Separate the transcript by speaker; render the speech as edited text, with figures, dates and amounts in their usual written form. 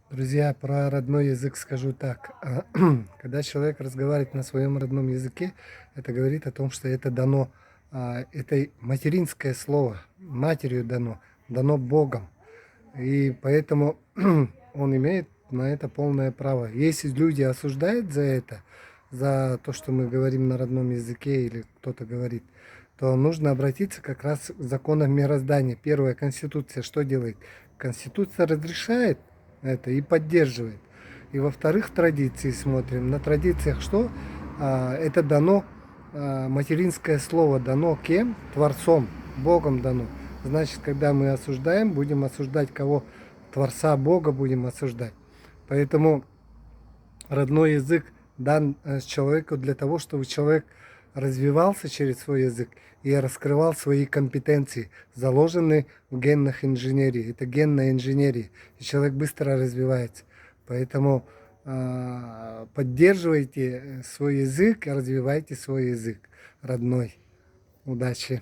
Speaker 1: Друзья, про родной язык скажу так. Когда человек разговаривает на своем родном языке, это говорит о том, что это дано, это материнское слово, матерью дано, дано Богом. И поэтому он имеет на это полное право. Если люди осуждают за это, за то, что мы говорим на родном языке или кто-то говорит, то нужно обратиться как раз к законам мироздания. Первая Конституция что делает? Конституция разрешает это и поддерживает. И во-вторых, традиции смотрим. На традициях что? Это дано, материнское слово дано кем? Творцом, Богом дано. Значит, когда мы осуждаем, будем осуждать кого? Творца Бога будем осуждать. Поэтому родной язык дан человеку для того, чтобы человек развивался через свой язык и раскрывал свои компетенции, заложенные в генных инженерии. Это генная инженерия, и человек быстро развивается. Поэтому поддерживайте свой язык, развивайте свой язык родной. Удачи!